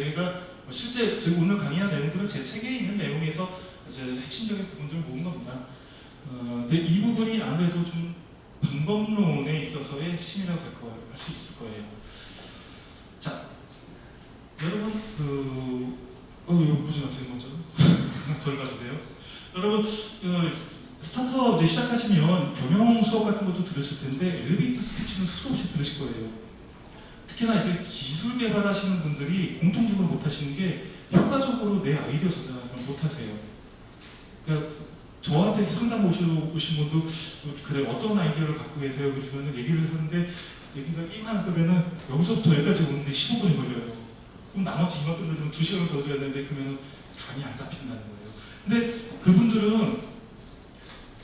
제가 실제 지금 오늘 강의한 내용들은 제 책에 있는 내용에서 이제 핵심적인 부분들을 모은 겁니다. 근데 이 부분이 아무래도 좀 방법론에 있어서의 핵심이라고 할 수 있을 거예요. 자, 여러분 이거 보지 마세요 먼저. 저를 봐주세요. 여러분 스타트업 이제 시작하시면 경영 수업 같은 것도 들으실 텐데 엘리베이터 스피치는 수도 없이 들으실 거예요. 특히나 이제 기술 개발하시는 분들이 공통적으로 못하시는 게 효과적으로 내 아이디어 전달을 못하세요. 그러니까 저한테 상담 오신 분도 그래 어떤 아이디어를 갖고 계세요? 그러시면 얘기를 하는데 얘기가 이만하면은 여기서부터 여기까지 오는데 15분이 걸려요. 그럼 나머지 이만큼은 2시간을 더 드려야 되는데 그러면 감이 안 잡힌다는 거예요. 근데 그분들은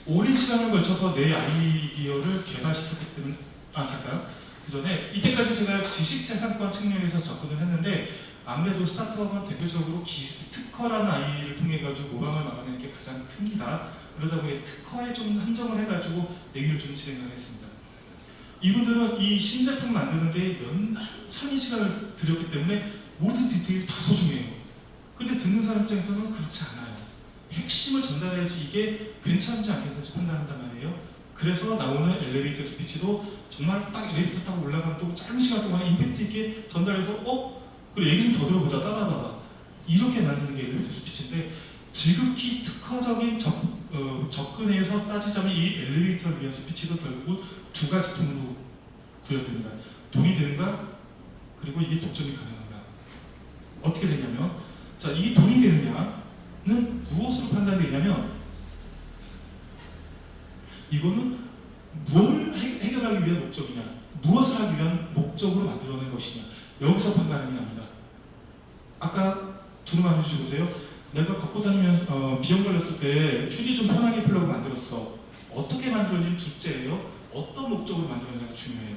오랜 시간을 걸쳐서 내 아이디어를 개발시켰기 때문에 잠깐 그 전에 이때까지 제가 지식재산권 측면에서 접근을 했는데 아무래도 스타트업은 대표적으로 기술 특허라는 아이를 통해 가지고 모방을 막아내는 게 가장 큽니다. 그러다 보니 특허에 좀 한정을 해가지고 얘기를 좀 진행하겠습니다. 이분들은 이 신제품 만드는데 한참의 시간을 들였기 때문에 모든 디테일이 다 소중해요. 근데 듣는 사람 입장에서는 그렇지 않아요. 핵심을 전달해야지 이게 괜찮은지 안 괜찮은지 판단한단 말이에요. 그래서 나오는 엘리베이터 스피치도 정말 딱 엘리베이터 타고 올라가는 또 짧은 시간 동안에 임팩트 있게 전달해서 그래 얘기 좀 더 들어보자 따라봐봐 이렇게 만드는 게 엘리베이터 스피치인데 지극히 특허적인 접근에서 따지자면 이 엘리베이터를 위한 스피치도 결국은 두 가지 통으로 구현됩니다. 돈이 되는가 그리고 이게 독점이 가능한가. 어떻게 되냐면 자, 이 돈이 되느냐는 무엇으로 판단되냐면 이거는 뭘 해결하기 위한 목적이냐 무엇을 하기 위한 목적으로 만들어낸 것이냐 여기서 판단이 납니다. 아까 두루 만져주시 보세요. 내가 갖고 다니면서 비염 걸렸을 때 휴지 좀 편하게 풀려고 만들었어. 어떻게 만들었는지 둘째예요. 어떤 목적으로 만들었냐가 중요해요.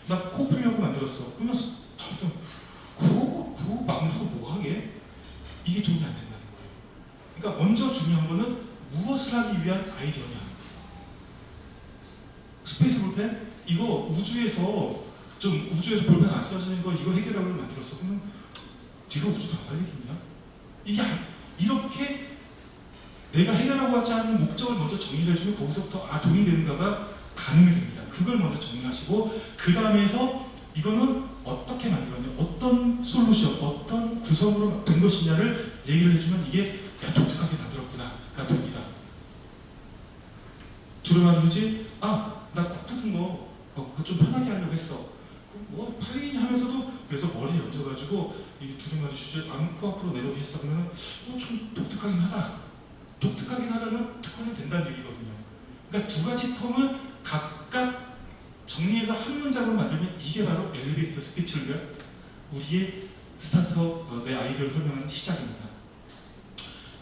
나 코 풀려고 만들었어. 그러면서 그거 만들고 뭐하게? 이게 도움이 안 된다는 거예요. 그러니까 먼저 중요한 거는 무엇을 하기 위한 아이디어냐. 스페이스 볼펜? 이거 우주에서 볼펜 안 써지는 거 이거 해결하려고 만들었어. 그러면 뒤로 우주도 안 가겠냐? 이게 이렇게 내가 해결하고 하지 않은 목적을 먼저 정의를 해주면 거기서부터 돈이 되는가가 가늠이 됩니다. 그걸 먼저 정리하시고 그 다음에서 이거는 어떻게 만들었냐, 어떤 솔루션, 어떤 구성으로 된 것이냐를 얘기를 해주면 이게 독특하게 만들었구나가 됩니다. 두루마리 휴지? 나 코 푸는 거 그거 좀 편하게 하려고 했어. 뭐 팔리니 하면서도 그래서 머리 얹어가지고 이 두루마리 휴지 코 앞으로 내려오게 했어. 그러면 좀 독특하긴 하다. 독특하긴 하다면 특허는 된다는 얘기거든요. 그러니까 두 가지 텀을 각각 정리해서 한 문장으로 만들면 이게 바로 엘리베이터 스피치를 위한 우리의 스타트업 내 아이디어를 설명하는 시작입니다.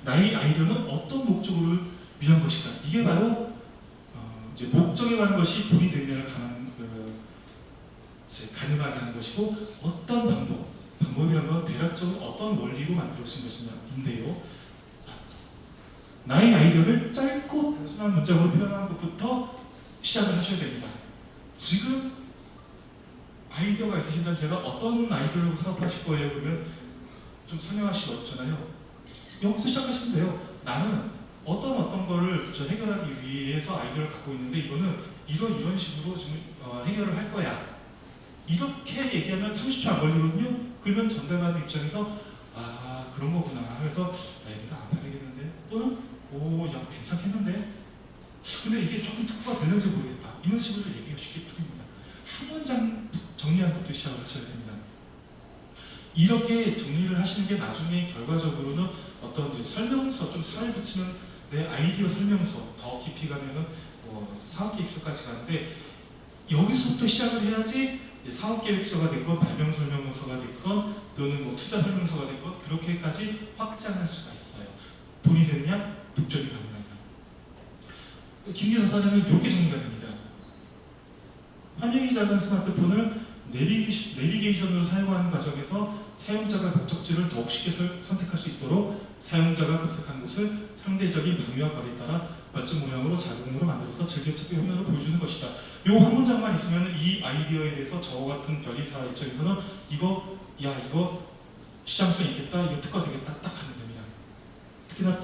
나의 아이디어는 어떤 목적을 위한 것인가? 이게 바로 이제 목적에 관한 것이 돈이 되느냐를 가늠하게 하는 것이고 어떤 방법이라는 건 대략적으로 어떤 원리로 만들어진 것이냐인데요. 나의 아이디어를 짧고 단순한 문장으로 표현하는 것부터 시작을 하셔야 됩니다. 지금 아이디어가 있으신다면 제가 어떤 아이디어를 사업하실 거예요? 그러면 좀 설명하시기 어렵잖아요. 여기서 시작하시면 돼요. 나는 어떤 거를 해결하기 위해서 아이디어를 갖고 있는데 이거는 이런 식으로 지금 해결을 할 거야. 이렇게 얘기하면 30초 안 걸리거든요. 그러면 전달받는 입장에서 그런 거구나 하면서 이거 안 팔리겠는데 또는 야 괜찮겠는데 근데 이게 조금 특허가 되는지 모르겠다. 이런 식으로 얘기가 쉽게 풀립니다. 한 문장 정리하는 것도 시작을 하셔야 됩니다. 이렇게 정리를 하시는 게 나중에 결과적으로는 어떤 이제 설명서 좀 살을 붙이면 내 아이디어 설명서 더 깊이 가면은 사업계획서까지 가는데 여기서부터 시작을 해야지 사업계획서가 됐건 발명 설명서가 됐건 또는 투자 설명서가 됐건 그렇게까지 확장할 수가 있어요. 돈이 되느냐, 독점이 가능하냐. 김기사 사례는 이렇게 정리가 됩니다. 화면이 작은 스마트폰을 내비게이션으로 사용하는 과정에서 사용자가 목적지를 더욱 쉽게 선택할 수 있도록 사용자가 검색한 곳을 상대적인 방위와 값에 따라 멋진 모양으로 자동으로 만들어서 즐겨찾기 화면으로 보여주는 것이다. 이 한 문장만 있으면 이 아이디어에 대해서 저 같은 변리사 입장에서는 이거 시장성이 있겠다, 이거 특화 되겠다 딱 하면 됩니다. 특히나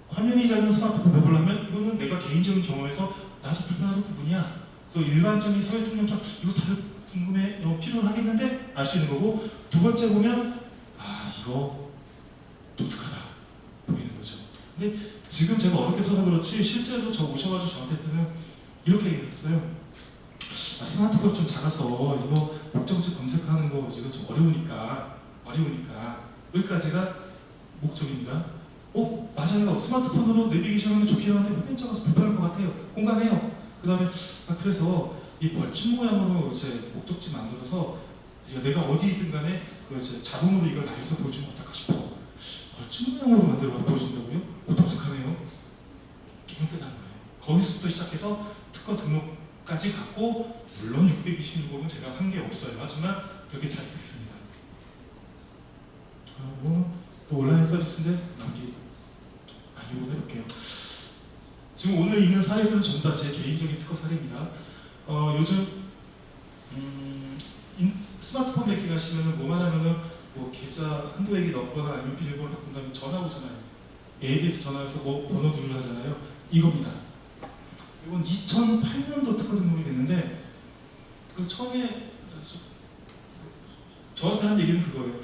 화면이 작은 스마트폰 배불러면 이거는 내가 개인적인 경험에서 나도 불편하고 구분이야. 또 일반적인 사회 통념상 이거 다들 궁금해, 필요하겠는데 알 수 있는 거고, 두 번째 보면 이거 독특하다 보이는 거죠. 근데 지금 제가 어렵게 써서 그렇지 실제로 저 오셔가지고 저한테는 이렇게 얘기했어요. 스마트폰 좀 작아서 이거 목적지 검색하는 거 이거 좀 어려우니까 여기까지가 목적입니다. 맞아요. 스마트폰으로 내비게이션하면 좋긴 한데 화면 작아서 불편할 것 같아요. 공감해요. 그 다음에 그래서 이 벌집 모양으로 제 목적지 만들어서 내가 어디 있든 간에 자동으로 이걸 나열해서 보여주면 어떨까 싶어. 벌집 모양으로 만들어 보여준다고요? 독특하네요. 게임 끝난 거예요. 거기서부터 시작해서 특허 등록까지 갔고, 물론 626억은 제가 한 게 없어요. 하지만 이렇게 잘 됐습니다. 또 온라인 서비스인데 이거 해볼게요. 지금 오늘 있는 사례들은 전부 다 제 개인적인 특허 사례입니다. 요즘 스마트폰 뱅킹 하시면은 뭐만 하면은 계좌 한도액이 넣거나 아니면 비밀번호 바꾼다면 전화 오잖아요. ABS 전화해서 번호 누르려 하잖아요. 이겁니다. 이건 2008년도 특허 등록이 됐는데, 처음에 저한테 한 얘기는 그거예요.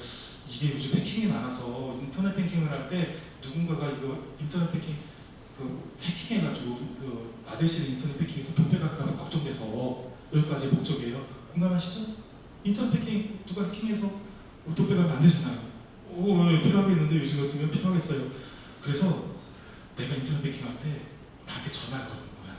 이게 요즘 해킹이 많아서 인터넷 뱅킹을 할 때 누군가가 이거 인터넷 뱅킹 해킹해가지고 아대실 인터넷 뱅킹에서 돈 빼갈까 걱정돼서, 여기까지 목적이에요. 공감하시죠? 인터넷 뱅킹 누가 해킹해서 돈 빼가면 안 되잖아요. 필요하겠는데 요즘 같으면 필요하겠어요. 그래서 내가 인터넷 뱅킹 할 때 나한테 전화를 거는 거야.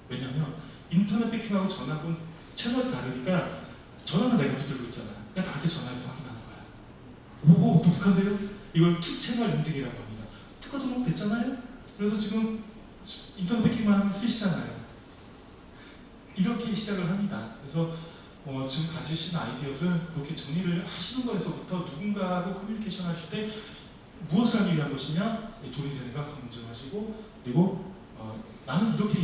왜냐면 인터넷 뱅킹하고 전화는 채널이 다르니까 전화는 내가 붙들고 있잖아. 그러니까 나한테 전화해서 확인하는 거야. 독특한데요? 이걸 투 채널 인증이라고 합니다. 특허 등록 됐잖아요? 그래서 지금 인터넷 뱅킹만 하면 쓰시잖아요. 이렇게 시작을 합니다. 그래서 지금 가지신 아이디어들 그렇게 정리를 하시는 거에서부터 누군가하고 커뮤니케이션 하실 때 무엇을 하기 위한 것이냐, 돈이 되는가 검증하시고, 그리고 나는 이렇게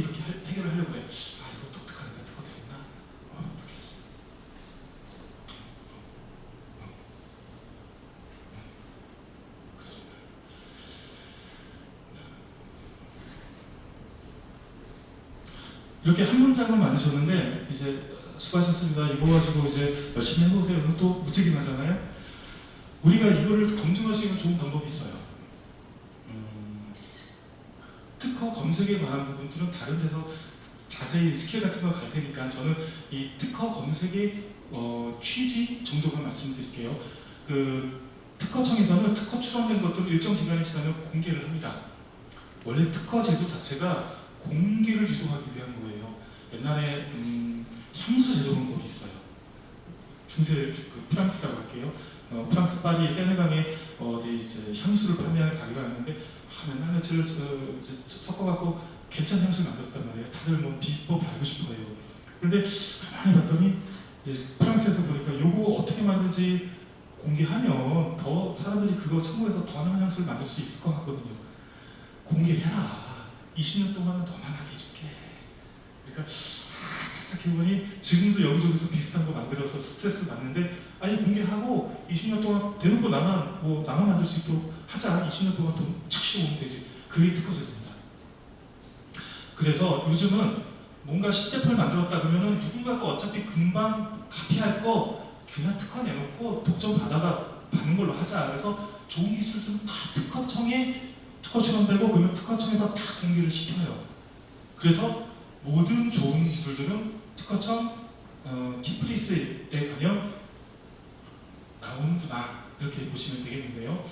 해결을 하려고 해. 이거 독특하니까 특허 되겠나? 이렇게 하죠. 그렇습니다. 이렇게 한 문장을 만드셨는데 이제 수고하셨습니다. 이거 가지고 이제 열심히 해보세요. 이건 또 무책임하잖아요. 우리가 이거를 검증할 수 있는 좋은 방법이 있어요. 특허 검색에 관한 부분들은 다른 데서 자세히 스킬 같은 거 갈 테니까 저는 이 특허 검색의 취지 정도만 말씀드릴게요. 특허청에서는 특허 출원된 것들을 일정 기간이 지나면 공개를 합니다. 원래 특허 제도 자체가 공개를 유도하기 위한 거예요. 옛날에 향수 제조방법이 있어요. 중세 프랑스라고 할게요. 프랑스 파리 세네강에 이제 향수를 판매하는 가게가 있는데 맨날 며칠 섞어갖고 괜찮은 향수를 만들었단 말이에요. 다들 비법을 알고 싶어요. 그런데 가만히 봤더니 이제 프랑스에서 보니까 요거 어떻게 만든지 공개하면 더 사람들이 그거 참고해서 더 나은 향수를 만들 수 있을 것 같거든요. 공개해라. 20년 동안은 더 나게 해줄게. 그러니까 살짝 해보니 지금도 여기저기서 비슷한 거 만들어서 스트레스 받는데 아예 공개하고 20년 동안 대놓고 나만 만들 수 있도록 하자. 20년 동안 돈 착실히 오면 되지. 그게 특허 제도입니다. 그래서 요즘은 뭔가 신제품을 만들었다 그러면은 누군가가 어차피 금방 카피할 거 그냥 특허 내놓고 독점 받는 걸로 하자. 그래서 좋은 기술들은 다 특허청에 특허 출원되고 그러면 특허청에서 다 공개를 시켜요. 그래서 모든 좋은 기술들은 특허청 키프리스에 가면 나오는구나 이렇게 보시면 되겠는데요.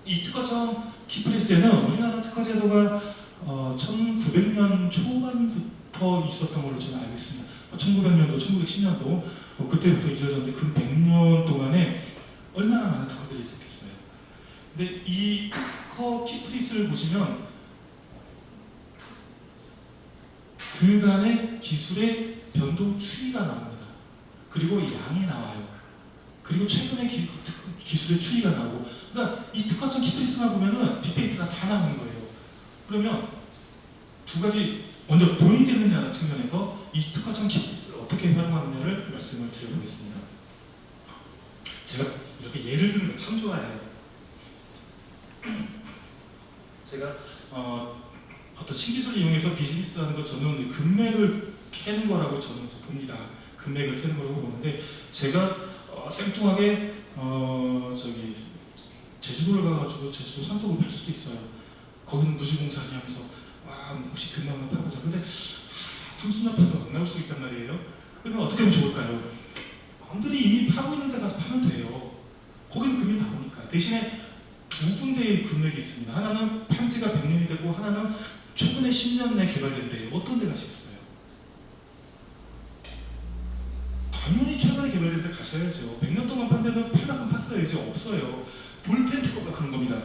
이 특허청 키프리스에는 우리나라 특허 제도가 1900년 초반부터 있었던 걸로 저는 알고 있습니다. 1900년도, 1910년도 그때부터 이어졌는데 그 100년 동안에 얼마나 많은 특허들이 있었겠어요. 근데 이 특허 키프리스를 보시면 그간의 기술의 변동 추이가 나옵니다. 그리고 양이 나와요. 그리고 최근의 기술의 추이가 나오고, 그러니까 이 특허청 키프리스만 보면은 빅데이터가 다 나오는 거예요. 그러면 두 가지, 먼저 돈이 되느냐 측면에서 이 특허청 키프리스를 어떻게 활용하느냐를 말씀을 드려보겠습니다. 제가 이렇게 예를 드는 거 참 좋아해요. 제가 어떤 신기술을 이용해서 비즈니스하는 거 저는 금맥을 캐는 거라고 저는 봅니다. 금맥을 캐는 거라고 보는데 제가 생뚱하게 저기 제주도를 가가지고 제주도 산속을 팔 수도 있어요. 거기는 무주공사를 하면서 와 혹시 금방을 파보자. 근데 30년 파도 안 나올 수 있단 말이에요. 그러면 어떻게 하면 좋을까요? 남들이 이미 파고 있는 데 가서 파면 돼요. 거기는 금이 나오니까. 대신에 두 군데의 금맥이 있습니다. 하나는 판지가 100년이 되고 하나는 최근에 10년 내 개발된대요. 어떤 데 가시겠어요? 당연히 최근에 개발된 데 가셔야죠. 100년 동안 판 데는 팔 만큼 팠어요. 이제 없어요. 볼펜 특허가 그런 겁니다.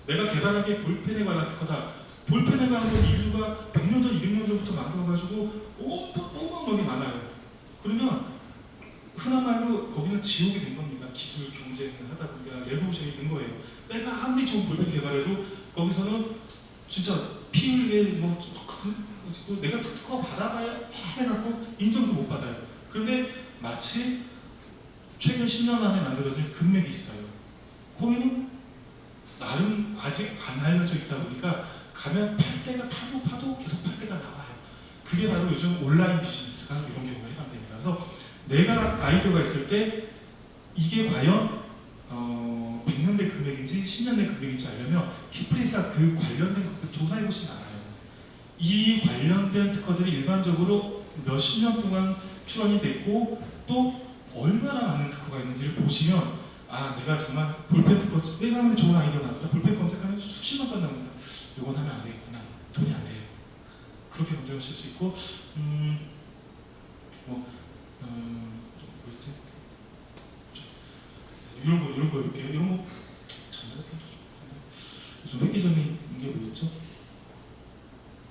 내가 개발한 게 볼펜에 관한 특허다. 볼펜에 관한 건 인류가 100년 전, 200년 전부터 만들어가지고 어마어마하게 많아요. 그러면 흔한 말로 거기는 지옥이 된 겁니다. 기술 경쟁을 하다 보니까 레보루션이 된 거예요. 내가 아무리 좋은 볼펜 개발해도 거기서는 진짜 피 흘리게 내가 특허 받아봐야 해갖고 인정도 못 받아요. 그런데 마치 최근 10년 안에 만들어진 금맥이 있어요. 거기는 나름 아직 안 알려져 있다 보니까 가면 팔 때가 파도 계속 팔 때가 나와요. 그게 바로 요즘 온라인 비즈니스가 이런 경우에 해당됩니다. 그래서 내가 아이디어가 있을 때 이게 과연 100년 된 금액인지 10년 된 금액인지 알려면 키프리스가 그 관련된 것들 조사해 보시면 알아요. 이 관련된 특허들이 일반적으로 몇십 년 동안 출원이 됐고 또 얼마나 많은 특허가 있는지를 보시면 아 내가 정말 볼펜 특허 내가 하면 좋은 아이디어 나왔다. 볼펜 검색하면 수십만 건 나온다. 이건 하면 안 되겠구나. 돈이 안 돼요. 그렇게 검증하실 수 있고 뭐였지? 이런 거 이렇게 이런 거 좀 획기적인 게 뭐였죠?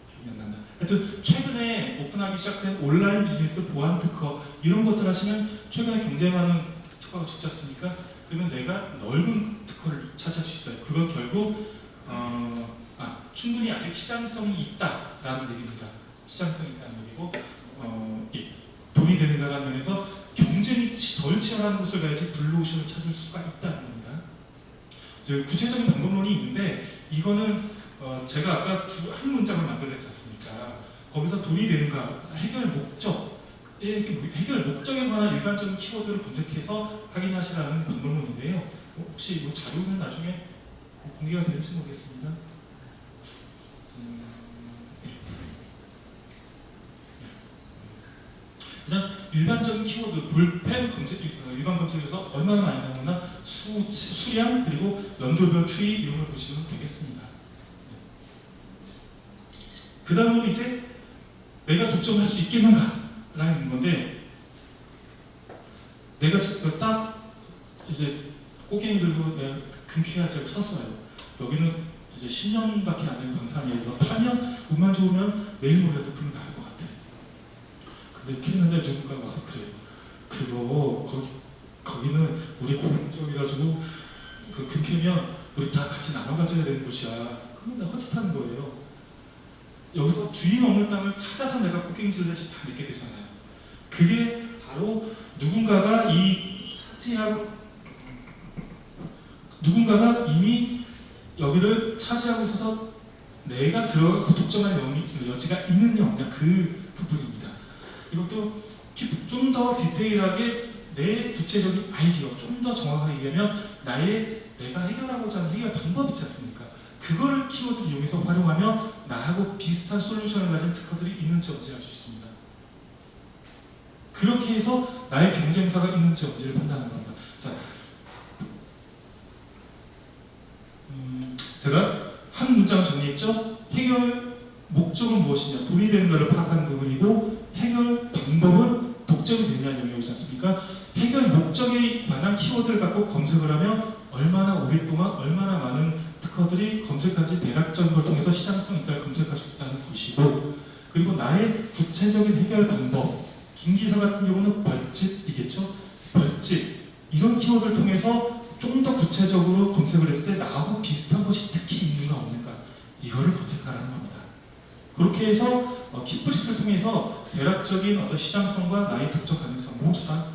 기억이 안 난다. 하여튼 최근에 오픈하기 시작된 온라인 비즈니스 보안 특허 이런 것들 하시면 최근에 굉장히 많은 특허가 적지 않습니까? 그러면 내가 넓은 특허를 차지할 수 있어요. 그건 결국 충분히 아직 시장성이 있다라는 얘기입니다. 시장성이 있다는 얘기고 돈이 되는가라는 면에서 경쟁이 덜 치열한 곳을 가야지 블루오션을 찾을 수가 있다는 겁니다. 구체적인 방법론이 있는데 이거는 제가 아까 한 문장을 만들었지 않습니까? 거기서 돈이 되는가 해결 목적에 관한 일반적인 키워드를 검색해서 확인하시라는 방법론인데요. 혹시 이 자료는 나중에 공개가 되는지 모르겠습니다. 그냥 일반적인 키워드 볼펜 검색 일반 검색에서 얼마나 많이 나오나 수량 그리고 연도별 추이 이런 걸 보시면 되겠습니다. 그 다음은 이제 내가 독점을 할 수 있겠는가라는 건데 내가 딱 이제 꽃게임 들고 내가 금쾌하자고 썼어요. 여기는 이제 10년밖에 안 된 광산이어서 파면 운만 좋으면 내일 모레도 금이 나올 것 같아. 근데 캐는데 누군가 와서 그래요. 그거 거기는 우리 공적이라가지고 그 금캐면 우리 다 같이 나눠 가져야 되는 곳이야. 그러면 내가 헛짓하는 거예요. 여기서 주인 없는 땅을 찾아서 내가 꽃갱이질을 다시 다 맺게 되잖아요. 그게 바로 누군가가 이미 여기를 차지하고 있어서 내가 독점할 여지가 있느냐 없느냐 그 부분입니다. 이것도 좀 더 디테일하게 내 구체적인 아이디어 좀 더 정확하게 얘기하면 내가 해결하고자 하는 해결 방법 있지 않습니까? 그걸 키워드를 이용해서 활용하면 나하고 비슷한 솔루션을 가진 특허들이 있는지 없는지 알 수 있습니다. 그렇게 해서 나의 경쟁사가 있는지 없는지를 판단하는 겁니다. 자, 제가 한 문장 정리했죠? 해결 목적은 무엇이냐? 돈이 되는 것을 파악하는 부분이고 해결 방법은 독점이 되느냐는 영역이지 않습니까? 해결 목적에 관한 키워드를 갖고 검색을 하면 얼마나 오랫동안 얼마나 많은 특허들이 검색한지 대략적인 걸 통해서 시장성 있다를 검색할 수 있다는 것이고 그리고 나의 구체적인 해결 방법 김기사 같은 경우는 벌집이겠죠? 벌집 이런 키워드를 통해서 좀 더 구체적으로 검색을 했을 때 나하고 비슷한 것이 특히 있는가 없는가 이거를 검색하라는 겁니다. 그렇게 해서 키프리스를 통해서 대략적인 어떤 시장성과 나의 독점 가능성 모두 다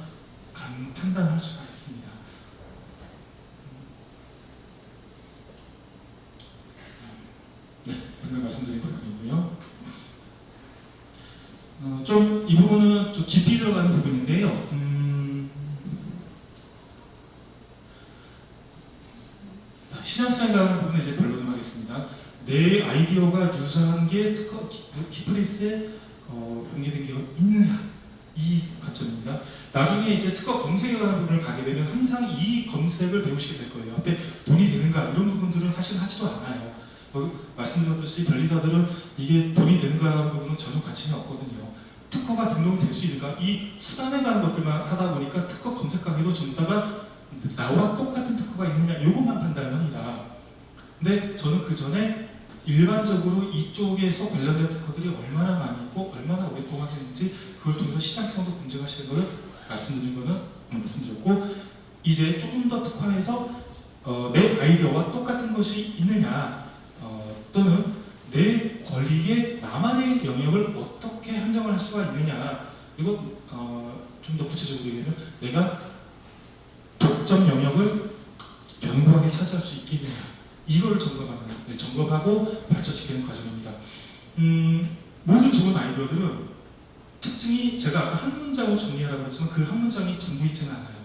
판단할 수가 있습니다. 방금 말씀드린 부분이고요. 좀 이 부분은 좀 깊이 들어가는 부분인데요. 시장성에 관한 부분은 이제 별로 좀 하겠습니다. 내 아이디어가 유사한 게 특허 키프리스에 연계된 게 있느냐, 이 관점입니다. 나중에 이제 특허 검색에 관한 부분을 가게 되면 항상 이 검색을 배우시게 될 거예요. 앞에 돈이 되는가 이런 부분들은 사실 하지도 않아요. 말씀드렸듯이 변리사들은 이게 돈이 되는가라는 부분은 전혀 관심이 없거든요. 특허가 등록이 될 수 있는가, 이 수단에 관한 것들만 하다 보니까 특허 검색 강의도 전부 다가 나와 똑같은 특허가 있느냐 이것만 판단을 합니다. 근데 저는 그 전에 일반적으로 이쪽에서 관련된 특허들이 얼마나 많이 있고 얼마나 오랫동안 했는지 그걸 통해서 시장성도 검증하시는 걸 말씀드린 거는 말씀드렸고, 이제 조금 더 특화해서 내 아이디어와 똑같은 것이 있느냐, 또는 내 권리의 나만의 영역을 어떻게 한정을 할 수가 있느냐, 그리고 좀 더 구체적으로 얘기하면 내가 독점 영역을 견고하게 차지할 수 있겠느냐, 이걸 점검하고 발전시키는 과정입니다. 모든 좋은 아이디어들은 특징이, 제가 아까 한 문장으로 정리하라고 했지만 그 한 문장이 전부 있지는 않아요.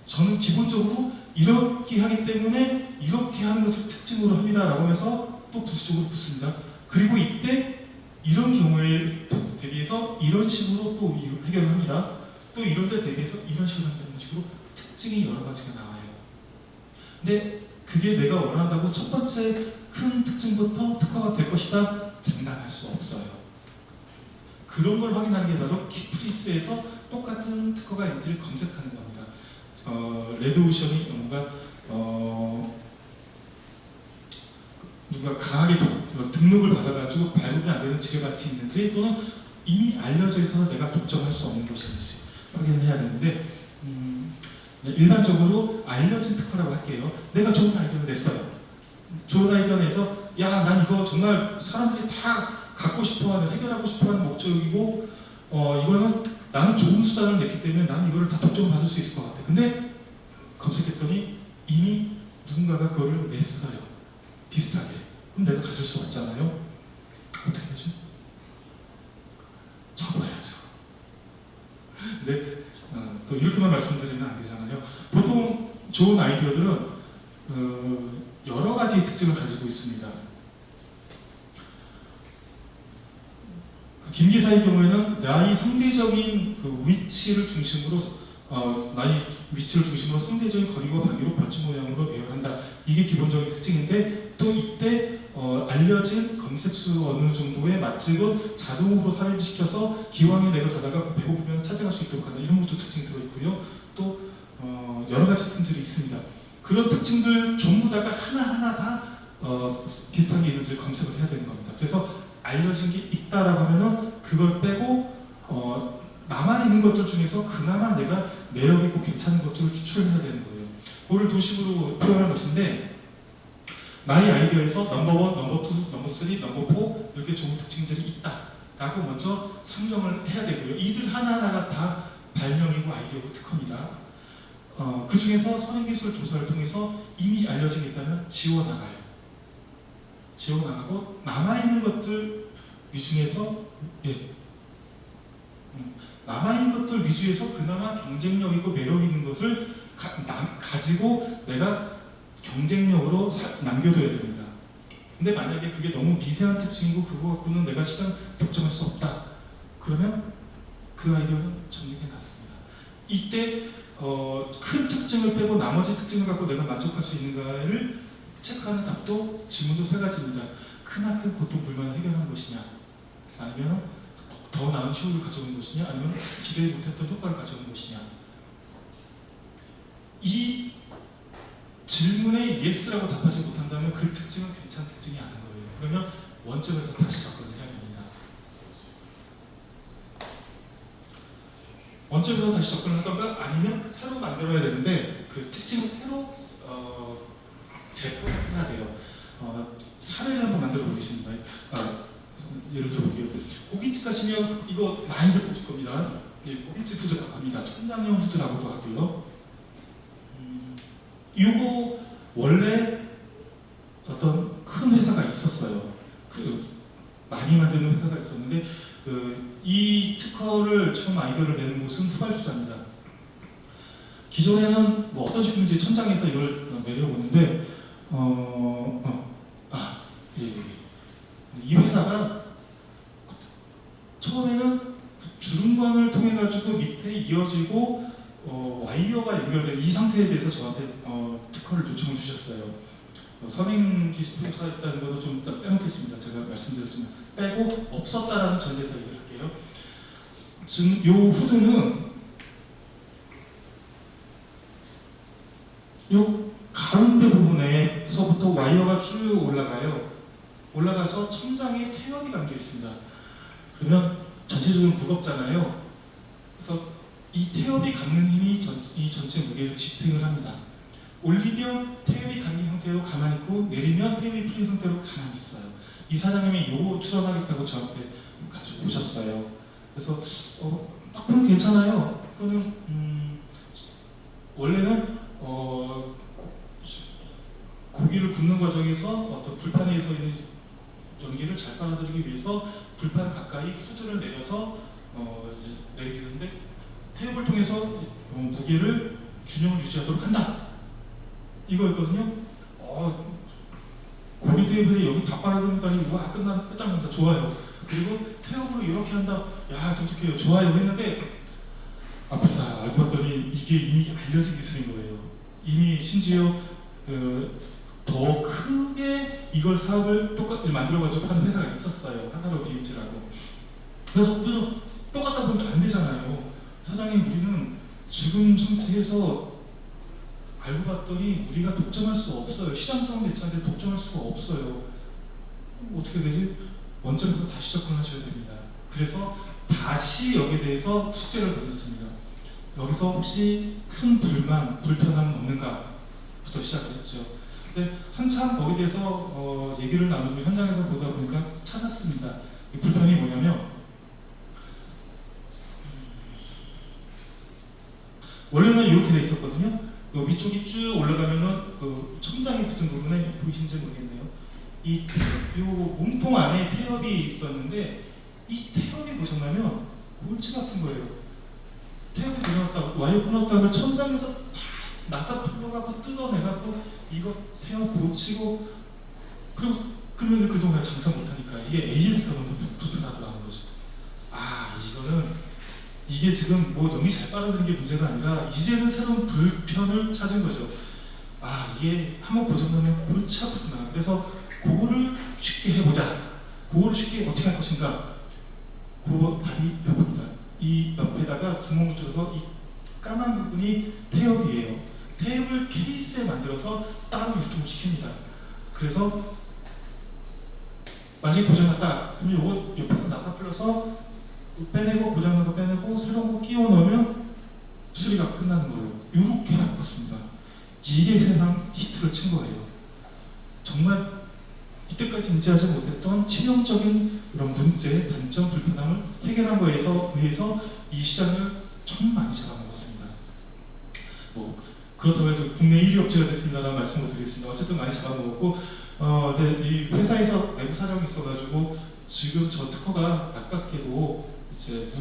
저는 기본적으로 이렇게 하기 때문에 이렇게 하는 것을 특징으로 합니다 라고 해서 또 부수적으로 붙습니다. 그리고 이때 이런 경우에 대비해서 이런 식으로 또 해결을 합니다. 또 이런 데 대비해서 이런 식으로 한다는 식으로 특징이 여러 가지가 나와요. 근데 그게 내가 원한다고 첫 번째 큰 특징부터 특허가 될 것이다 장담할 수 없어요. 그런 걸 확인하는 게 바로 키프리스에서 똑같은 특허가 있는지를 검색하는 겁니다. 레드오션이 뭔가 누가 강하게 등록을 받아가지고 발급이 안 되는 지뢰밭이 있는지, 또는 이미 알려져 있어서 내가 독점할 수 없는 것인지 확인을 해야 되는데, 일반적으로 알려진 특허라고 할게요. 내가 좋은 아이디어를 냈어요. 좋은 아이디어 내서 야, 난 이거 정말 사람들이 다 갖고 싶어하는, 해결하고 싶어하는 목적이고 이거는 나는 좋은 수단을 냈기 때문에 나는 이거를 다 독점을 받을 수 있을 것 같아. 근데 검색했더니 이미 누군가가 그거를 냈어요. 비슷하게. 그럼 내가 가질 수 없잖아요. 어떻게 되죠? 접어야죠. 근데 또 이렇게만 말씀드리면 안 되잖아요. 보통 좋은 아이디어들은 여러 가지 특징을 가지고 있습니다. 그 김기사의 경우에는 나의 상대적인 그 위치를 중심으로 나의 위치를 중심으로 상대적인 거리와 방위로 벌집 모양으로 배열한다. 이게 기본적인 특징인데, 또 이때 알려진 검색수 어느 정도의 맛집은 자동으로 삽입시켜서 기왕에 내가 가다가 배고프면 찾아갈 수 있도록 한다. 이런 것도 특징이 들어있고요. 또 여러 가지 특징들이 있습니다. 그런 특징들 전부 다가 하나하나 다 비슷한 게 있는지 검색을 해야 되는 겁니다. 그래서 알려진 게 있다라고 하면은 그걸 빼고 남아있는 것들 중에서 그나마 내가 매력있고 괜찮은 것들을 추출해야 되는 거예요. 그걸 도식으로 표현한 것인데, 나의 아이디어에서 넘버 1, 넘버 2, 넘버 3, 넘버 4 이렇게 좋은 특징들이 있다라고 먼저 상정을 해야 되고요. 이들 하나하나가 다 발명이고 아이디어고 특허입니다. 그 중에서 선행기술 조사를 통해서 이미 알려진 게 있다면 지워나가요. 지워나가고 남아있는 것들 위중에서 남아있는 것들 위주에서 그나마 경쟁력 있고 매력 있는 것을 가지고 내가 경쟁력으로 남겨둬야 됩니다. 근데 만약에 그게 너무 미세한 특징이고 그거 갖고는 내가 시장 독점할 수 없다, 그러면 그 아이디어는 정리해 놨습니다. 이때 큰 특징을 빼고 나머지 특징을 갖고 내가 만족할 수 있는가를 체크하는 답도 질문도 세 가지입니다. 크나큰 고통 불만을 해결한 것이냐, 아니면 더 나은 효율을 가져온 것이냐, 아니면 기대 못했던 효과를 가져온 것이냐. 이 질문에 예스라고 답하지 못한다면 그 특징은 괜찮은 특징이 아닌 거예요. 그러면 원점에서 다시 접근을 해야 됩니다. 원점에서 다시 접근을 하던가 아니면 새로 만들어야 되는데 그 특징을 새로 재해야 돼요. 사례를 한번 만들어 보겠습니다. 예를 들어 볼게요. 고깃집 가시면 이거 많이들 보실 겁니다. 고깃집 후드라고 합니다. 천장형 후드라고도 하고요. 이거 원래 어떤 큰 회사가 있었어요. 많이 만드는 회사가 있었는데 이 특허를 처음 아이디어를 내는 곳은 후발주자입니다. 기존에는 뭐 어떤 식으로인지 천장에서 이걸 내려오는데 이 회사가 처음에는 주름관을 통해 가지고 밑에 이어지고 와이어가 연결된 이 상태에 대해서 저한테 특허를 요청을 주셨어요. 선행 기술회사였다는 것도 좀 이따 빼놓겠습니다. 제가 말씀드렸지만 빼고 없었다라는 전제에서 얘기를 할게요. 지금 요 후드는 요 가운데 부분에서부터 와이어가 쭉 올라가서 천장에 태엽이 감겨 있습니다. 그러면 전체적으로 무겁잖아요. 그래서 이 태엽이 감는 힘이 이 전체 무게를 지탱을 합니다. 올리면 태엽이 감긴 상태로 가만히 있고 내리면 태엽이 풀린 상태로 가만히 있어요. 이 사장님이 요거 출원하겠다고 저한테 가지고 오셨어요. 그래서 딱 보면 괜찮아요. 그거는 원래는 고기를 굽는 과정에서 어떤 불판에 서 있는 연기를 잘 빨아들이기 위해서 불판 가까이 후드를 내려서 내리는데 태엽을 통해서 무게를 균형을 유지하도록 한다. 이거였거든요. 고기 테이블에 여기 다 빨아들이다니 우와 끝장난다. 좋아요. 그리고 태엽으로 이렇게 한다. 야 독특해요. 좋아요 했는데 앞에서 알고 봤더니 이게 이미 알려진 기술인 거예요. 이미 심지어 더 크게 이걸 사업을 만들어가지고 하는 회사가 있었어요. 하나로 DMG라고. 그래서 우리는 똑같다 보면 안 되잖아요. 사장님 우리는 지금 상태에서 알고 봤더니 우리가 독점할 수 없어요. 시장성은 괜찮은데 독점할 수가 없어요. 어떻게 되지? 원점에서 다시 접근하셔야 됩니다. 그래서 다시 여기에 대해서 숙제를 던졌습니다. 여기서 혹시 큰 불편함은 없는가부터 시작했죠. 근데 한참 거기에 대해서 얘기를 나누고 현장에서 보다 보니까 찾았습니다. 이 불편이 뭐냐면 원래는 이렇게 돼 있었거든요. 위쪽이 쭉 올라가면은 천장에 붙은 부분에 보이신지 모르겠네요. 요 몸통 안에 태엽이 있었는데 이 태엽이 보셨나면 골치 같은 거예요. 태엽이 끊었다고 와이어 끊었다고 천장에서 나사 풀러가고 뜯어내갖고 이거 태엽 고치고 그러면 그동안 장사 못하니까 이게 AS가 너무 불편하더라는 거죠. 이게 지금 뭐 연기 잘 빨아들이는 게 문제가 아니라 이제는 새로운 불편을 찾은 거죠. 이게 한번 고장나면 골치 아프구나. 그래서 그거를 쉽게 해보자. 그거를 쉽게 어떻게 할 것인가. 그 답이 요겁니다. 이 옆에다가 구멍을 뚫어서 이 까만 부분이 태엽이에요. 태엽을 케이스에 만들어서 따로 유통을 시킵니다. 그래서 만약에 고장났다. 그러면 요거 옆에서 나사 풀려서 빼내고 고장난 거 빼내고 새로운 거 끼워 넣으면 수리가 끝나는 거예요. 이렇게 바꿨습니다. 이게 세상 히트를 친 거예요. 정말 이때까지 인지하지 못했던 치명적인 이런 문제, 단점, 불편함을 해결한 거에 의해서 이 시장을 정말 많이 잡아먹었습니다. 그렇다고 해서 국내 1위 업체가 됐습니다라는 말씀을 드리겠습니다. 어쨌든 많이 잡아먹었고 이 회사에서 내부 사정이 있어가지고 지금 저 특허가 아깝게도 이제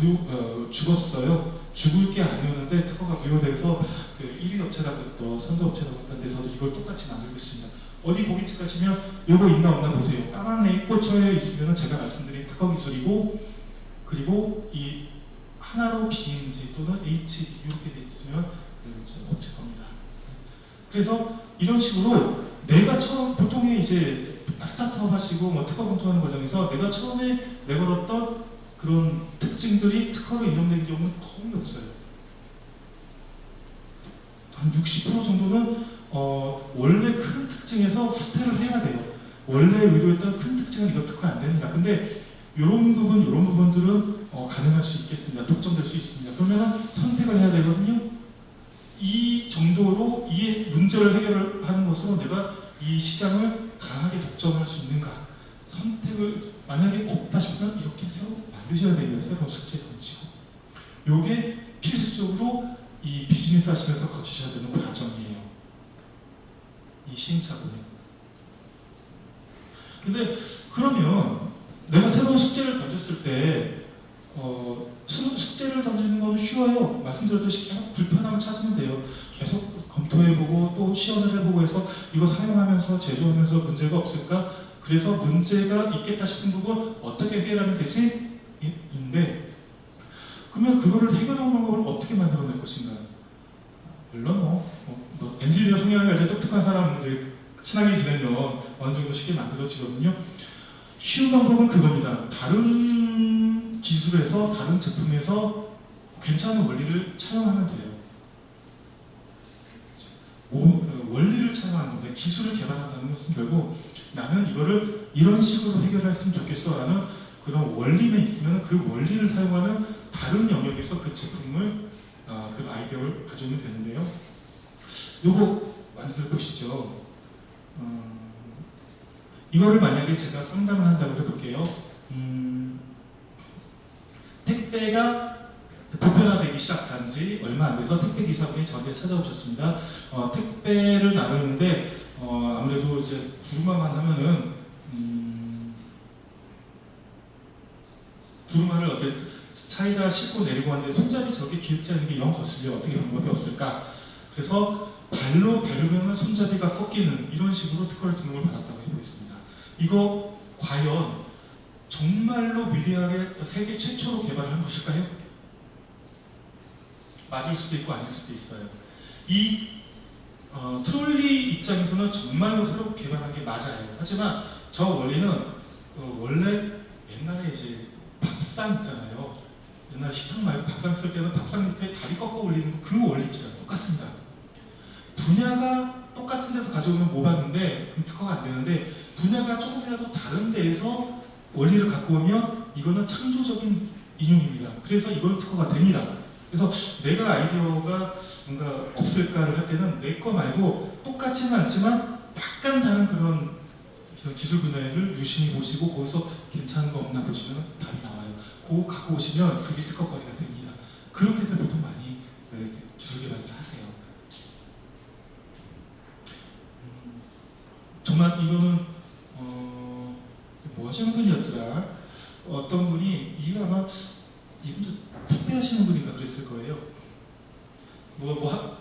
죽었어요. 죽을 게 아니었는데 특허가 무효돼서 1위 업체라고 했던 선도업체라고 했던 데서도 이걸 똑같이 만들고 있습니다. 어디 고깃집 가시면 요거 있나 없나 보세요. 까만 레이 꽂혀 있으면 제가 말씀드린 특허 기술이고 그리고 이 하나로 BMG 또는 HD 이렇게 돼 있으면 업체 겁니다. 그래서 이런 식으로 내가 처음 보통의 이제 스타트업 하시고 특허 검토하는 과정에서 내가 처음에 내걸었던 그런 특징들이 특허로 인정된 경우는 거의 없어요. 한 60% 정도는 원래 큰 특징에서 후퇴를 해야 돼요. 원래 의도했던 큰 특징은 이거 특허 안 됩니다. 근데 이런 부분들은 가능할 수 있겠습니다. 독점될 수 있습니다. 그러면 선택을 해야 되거든요. 이 정도로 이 문제를 해결하는 것으로 내가 이 시장을 강하게 독점할 수 있는가? 선택을 만약에 없다 싶으면 이렇게 새로 만드셔야 됩니다. 새로운 숙제 던지고. 요게 필수적으로 이 비즈니스 하시면서 거치셔야 되는 과정이에요. 이 시행착오는. 근데 그러면 내가 새로운 숙제를 던졌을 때 숙제를 던지는 건 쉬워요. 말씀드렸듯이 계속 불편함을 찾으면 돼요. 계속 검토해보고 또 시연을 해보고 해서 이거 사용하면서 제조하면서 문제가 없을까? 그래서 문제가 있겠다 싶은 부분 어떻게 해결하면 되지? 인데 그러면 그거를 해결하는 방법을 어떻게 만들어낼 것인가? 물론 뭐 엔지니어 성향을 가지고 똑똑한 사람 이제 친하게 지내면 어느 정도 쉽게 만들어지거든요. 쉬운 방법은 그겁니다. 다른 기술에서 다른 제품에서 괜찮은 원리를 차용하면 돼요. 원리를 차용하는 건데 기술을 개발한다는 것은 결국 나는 이거를 이런 식으로 해결했으면 좋겠어 라는 그런 원리만 있으면 그 원리를 사용하는 다른 영역에서 그 제품을 그 아이디어를 가져오면 되는데요. 요거 만들 보시죠. 이거를 만약에 제가 상담을 한다고 해볼게요. 택배가 보편화되기 시작한 지 얼마 안 돼서 택배 기사분이 저한테 찾아오셨습니다. 택배를 나르는데 아무래도 이제 구루마만 하면은 구루마를 어떻게 차에다 싣고 내리고 하는데 손잡이 저렇게 귀엽지 않은 게 영 거슬려. 어떻게 방법이 없을까? 그래서 발로 밟으면 손잡이가 꺾이는 이런 식으로 특허를 등록을 받았다고 해보겠습니다. 이거 과연 정말로 위대하게 세계 최초로 개발한 것일까요? 맞을 수도 있고 아닐 수도 있어요. 이 트롤리 입장에서는 정말로 새로 개발한 게 맞아요. 하지만 저 원리는 원래 옛날에 이제 밥상 있잖아요. 옛날 식탁 말고 밥상 쓸 때는 밥상 밑에 다리 꺾어 올리는 그 원리입니다. 똑같습니다. 분야가 똑같은 데서 가져오면 못 받는데 그럼 특허가 안 되는데 분야가 조금이라도 다른 데에서 원리를 갖고 오면 이거는 창조적인 인용입니다. 그래서 이건 특허가 됩니다. 그래서 내가 아이디어가 뭔가 없을까를 할 때는 내 거 말고 똑같지는 않지만 약간 다른 그런 기술 분야를 유심히 보시고 거기서 괜찮은 거 없나 보시면 답이 나와요. 그거 갖고 오시면 그게 특허거리가 됩니다. 그렇게들 보통 많이 기술 개발을 하세요. 정말 이거는 뭐 하시는 분이었더라? 어떤 분이 이거 아마 이분도 택배 하시는 분인가 그랬을 거예요.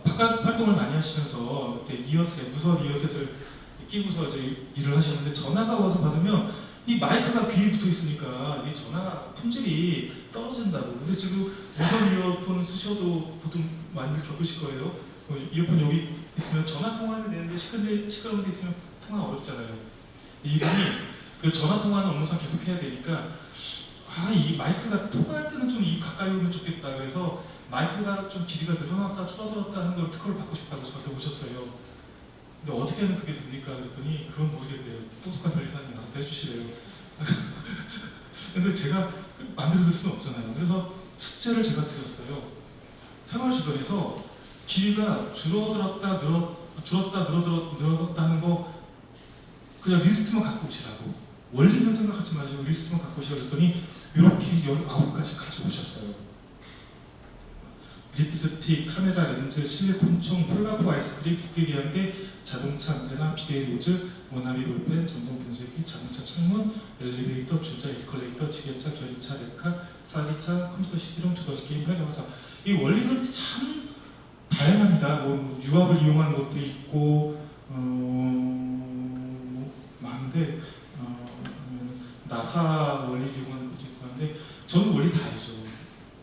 바깥 활동을 많이 하시면서 그때 이어셋, 무선 이어셋을 끼고서 이제 일을 하시는데 전화가 와서 받으면 이 마이크가 귀에 붙어 있으니까 이 전화 품질이 떨어진다고. 근데 지금 무선 이어폰 쓰셔도 보통 많이들 겪으실 거예요. 이어폰 여기 있으면 전화 통화를 내는데 시끄러운 데 있으면 통화 어렵잖아요. 이분이 전화 통화는 업무상 계속 해야 되니까 이 마이크가 통화할 때는 좀 가까이 오면 좋겠다. 그래서 마이크가 좀 길이가 늘어났다 줄어들었다 하는 걸 특허를 받고 싶다고 저한테 오셨어요. 근데 어떻게 하면 그게 됩니까? 그랬더니 그건 모르겠대요. 똑똑한 변리사님 알아서 해주시래요. 근데 제가 만들어낼 수는 없잖아요. 그래서 숙제를 제가 드렸어요. 생활 주변에서 길이가 줄어들었다 늘어났다 하는 거 그냥 리스트만 갖고 오시라고. 원리는 생각하지 마시고 리스트만 갖고 오시라고 했더니 이렇게 19가지 가져오셨어요. 립스틱, 카메라 렌즈, 실리콘총, 폴라포 아이스크림, 국기계량대, 자동차 안테나, 비데이 노즐, 모나미 볼펜, 전동 분쇄기, 자동차 창문, 엘리베이터, 주자, 에스컬레이터, 지게차, 견인차, 레카, 사기차, 컴퓨터 CD롬, 두더지 게임, 활용화사. 이 원리는 참 다양합니다. 유압을 이용하는 것도 있고 많은데 나사 원리를 이용하는 것도 있고 한데 저는 원리 다 알죠.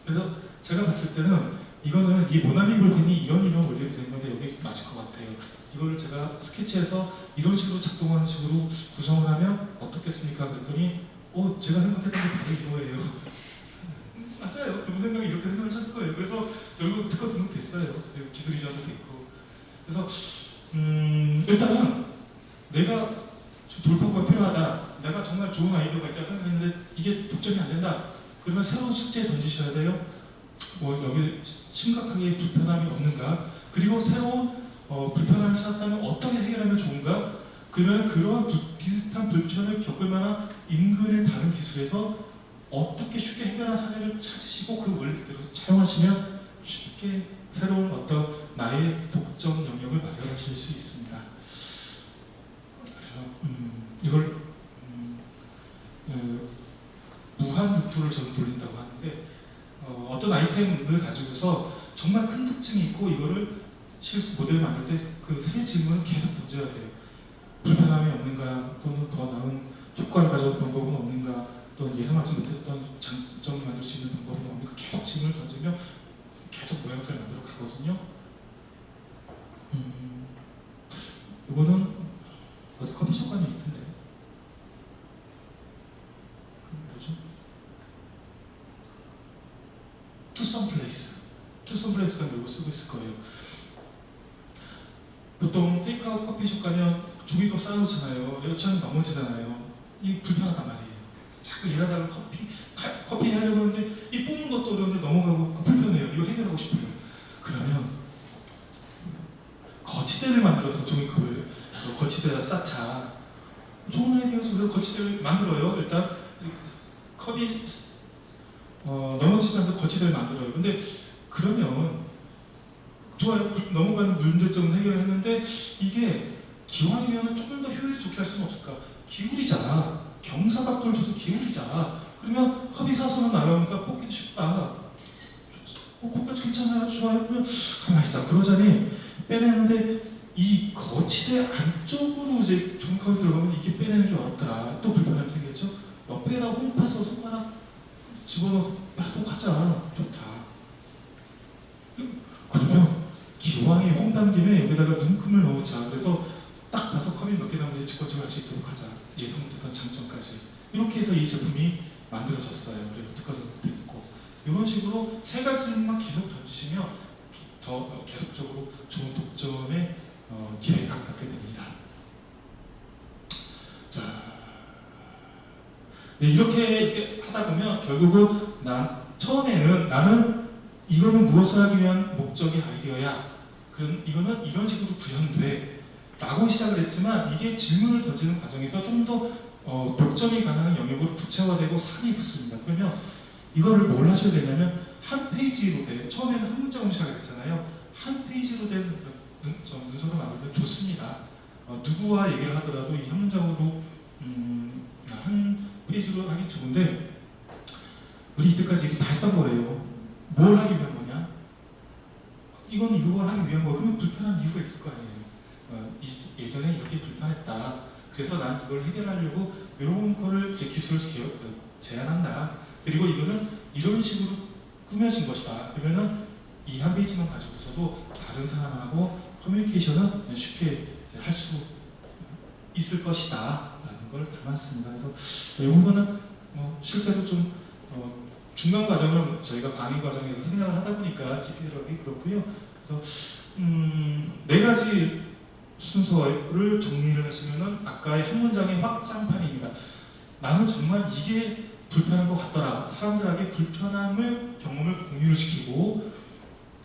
그래서 제가 봤을 때는 이거는 이 모나미 볼펜이 이런 원리로 된 건데 여기 맞을 것 같아요. 이거를 제가 스케치해서 이런 식으로 작동하는 식으로 구성을 하면 어떻겠습니까? 그랬더니 제가 생각했던 게 바로 이거예요. 맞아요. 그분 생각이 이렇게 생각하셨을 거예요. 그래서 결국 특허 등록됐어요. 그리고 기술 이전도 됐고. 그래서 일단은 내가 좀 돌파구가 필요하다. 내가 정말 좋은 아이디어가 있다고 생각했는데 이게 독점이 안 된다. 그러면 새로운 숙제에 던지셔야 돼요. 여기 심각하게 불편함이 없는가? 그리고 새로운 불편함을 찾았다면 어떻게 해결하면 좋은가? 그러면 그러한 비슷한 불편을 겪을 만한 인근의 다른 기술에서 어떻게 쉽게 해결한 사례를 찾으시고 그 원리 그대로 차용하시면 쉽게 새로운 어떤 나의 독점 영역을 마련하실 수 있습니다. 이걸 100%를 저는 돌린다고 하는데 어떤 아이템을 가지고서 정말 큰 특징이 있고 이거를 실수 모델을 만들 때 그 세 질문을 계속 던져야 돼요. 불편함이 없는가, 또는 더 나은 효과를 가져올 방법은 없는가, 또는 예상하지 못했던 장점을 만들 수 있는 방법은 없는가, 계속 질문을 던지면 계속 모양새를 만들어 가거든요. 이거는 어디 커피숍 안에 있던데. 뭐죠? 투썸 플레이스. 투썸 플레이스가 이거 쓰고 있을 거예요. 보통 테이크아웃 커피숍 가면 종이컵 쌓아놓잖아요. 여차는 넘어지잖아요. 이 불편하단 말이에요. 자꾸 일하다가 커피 하려고 하는데 이 뽑는 것도 어려운데 넘어가고 불편해요. 이거 해결하고 싶어요. 그러면 거치대를 만들어서 종이컵을 거치대에다 쌓자. 좋은 아이디어죠. 그래서 거치대를 만들어요. 일단 컵이 넘어지지 않고 거치대를 만들어요. 근데 그러면 좋아요. 넘어가는 문제점은 해결을 했는데 이게 기왕이면 조금 더 효율이 좋게 할 수는 없을까? 기울이자. 경사각도를 줘서 기울이자. 그러면 컵이 사선은 날아오니까 뽑기도 쉽다. 거기까지 괜찮아요. 아주 좋아요. 그러면 가만히 있자. 그러자니 빼내는데 이 거치대 안쪽으로 이제 종이컵이 들어가면 이게 빼내는 게 어렵더라. 또 불편함이 생겼죠. 옆에다 홈파서 손가락 집어넣어서 야, 또 가자. 좋다. 그러면 기왕에 홈 담김에 여기다가 눈금을 넣자. 그래서 딱 봐서 컵이 몇 개 남은지 직관적으로 할 수 있도록 하자. 예상 못했던 장점까지. 이렇게 해서 이 제품이 만들어졌어요. 그리고 특허도 있고. 이런 식으로 세 가지만 계속 던지시면 더 계속적으로 좋은 독점의 기회가 갖게 됩니다. 자, 네, 이렇게 하다 보면 결국은 처음에는 나는 이거는 무엇을 하기 위한 목적의 아이디어야. 그럼 이거는 이런 식으로 구현돼. 라고 시작을 했지만 이게 질문을 던지는 과정에서 좀 더 독점이 가능한 영역으로 구체화되고 산이 붙습니다. 그러면 이거를 뭘 하셔야 되냐면 한 페이지로 된, 처음에는 한 문장으로 시작했잖아요. 한 페이지로 된 문서를 만들면 좋습니다. 누구와 얘기를 하더라도 이 한 문장으로 한 페이지로 하기 좋은데 우리 이때까지 이렇게 다 했던 거예요. 뭘 하기 위한 거냐? 이건 이걸 하기 위한 거. 그러면 불편한 이유가 있을 거 아니에요. 예전에 이렇게 불편했다. 그래서 난 이걸 해결하려고 이런 거를 기술을 제안한다. 그리고 이거는 이런 식으로 꾸며진 것이다. 그러면은 이 한 페이지만 가지고서도 다른 사람하고 커뮤니케이션은 쉽게 할 수 있을 것이다. 라는 걸 담았습니다. 그래서 이 부분은 실제로 좀 중간 과정을 저희가 강의 과정에서 생각을 하다 보니까 깊이 들어가기 그렇고요. 그래서 네 가지 순서를 정리를 하시면은 아까의 한 문장의 확장판입니다. 나는 정말 이게 불편한 것 같더라. 사람들에게 불편함을 경험을 공유를 시키고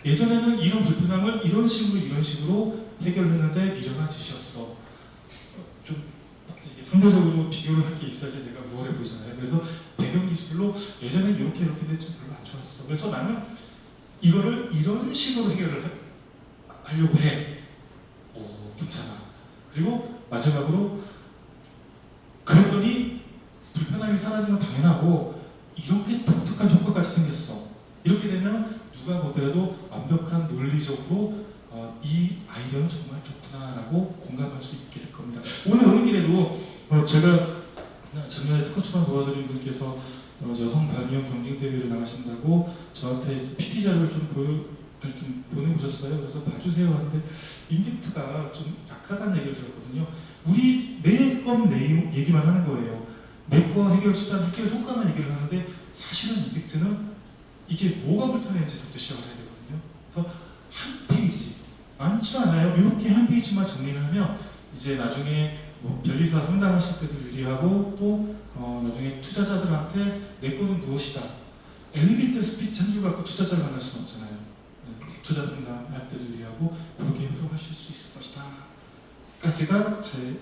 예전에는 이런 불편함을 이런 식으로 해결했는데 미련해지셨어. 좀 상대적으로 비교를 할 게 있어야지 내가 우월해 보이잖아요. 그래서 배경 기술로 예전에 이렇게 했는데 좀 별로 안 좋았어. 그래서 나는 이거를 이런 식으로 해결을 하려고 해. 오, 괜찮아. 그리고 마지막으로 그랬더니 불편함이 사라지면 당연하고 이렇게 독특한 효과까지 생겼어. 이렇게 되면 누가 보더라도 완벽한 논리적으로 이 아이디어는 정말 좋구나라고 공감할 수 있게 될 겁니다. 오늘 오는 길에도 제가 작년에 특허출판 도와드린 분께서 여성 발명 경쟁 대회를 나가신다고 저한테 PT 자료를 좀 보내보셨어요. 그래서 봐주세요 하는데 임팩트가 좀 약하다는 얘기를 들었거든요. 우리 내 건 내 얘기만 하는 거예요. 내 거 해결 수단, 해결 효과만 얘기를 하는데 사실은 임팩트는 이게 뭐가 불편한지부터 시작을 해야 되거든요. 그래서 한 페이지, 많지도 않아요. 이렇게 한 페이지만 정리를 하면 이제 나중에 변리사 상담하실 때도 유리하고 또 나중에 투자자들한테 내 거는 무엇이다. 엘리베이터 스피치 한 줄 갖고 투자자를 만날 수는 없잖아요. 투자 상담할 때도 유리하고 그렇게 활용하실 수 있을 것이다. 까지가 제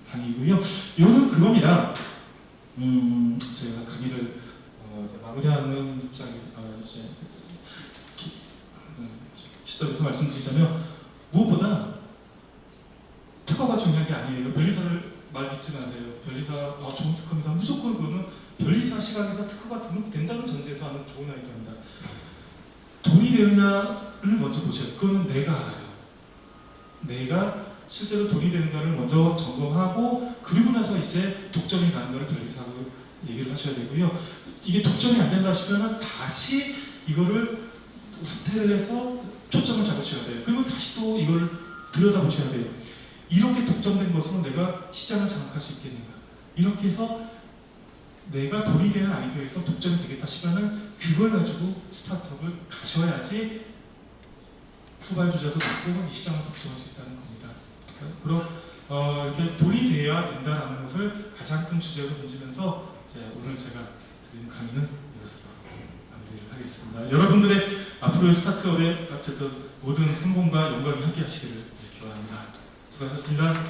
강의고요. 이거는 그겁니다. 제가 강의를 마무리하는 입장에서 이제 시점에서 말씀드리자면 무엇보다 특허가 중요한 게 아니에요. 변리사를 말 믿지 마세요. 변리사 좋은 특허입니다. 무조건 그거는 변리사 24 시간에서 특허가 등록된다는 전제에서 하는 좋은 아이디어입니다. 돈이 되느냐를 먼저 보셔야 돼요. 그거는 내가 알아요. 내가 실제로 돈이 되는가를 먼저 점검하고 그리고 나서 이제 독점이 가는가를 별리서 하고 얘기를 하셔야 되고요. 이게 독점이 안 된다 하시면 다시 이거를 후퇴를 해서 초점을 잡으셔야 돼요. 그리고 다시 또 이걸 들여다보셔야 돼요. 이렇게 독점된 것으로 내가 시장을 장악할 수 있겠는가? 이렇게 해서 내가 돈이 되는 아이디어에서 독점이 되겠다 싶으면 그걸 가지고 스타트업을 가셔야지 후발주자도 높고 이 시장을 독점할 수 있다는 겁니다. 그럼 이렇게 돈이 돼야 된다는 것을 가장 큰 주제로 던지면서 오늘 제가 드린 강의는 이것으로 마무리를 하겠습니다. 여러분들의 앞으로의 스타트업의 어쨌든 모든 성공과 영광이 함께 하시기를 기원합니다. 수고하셨습니다.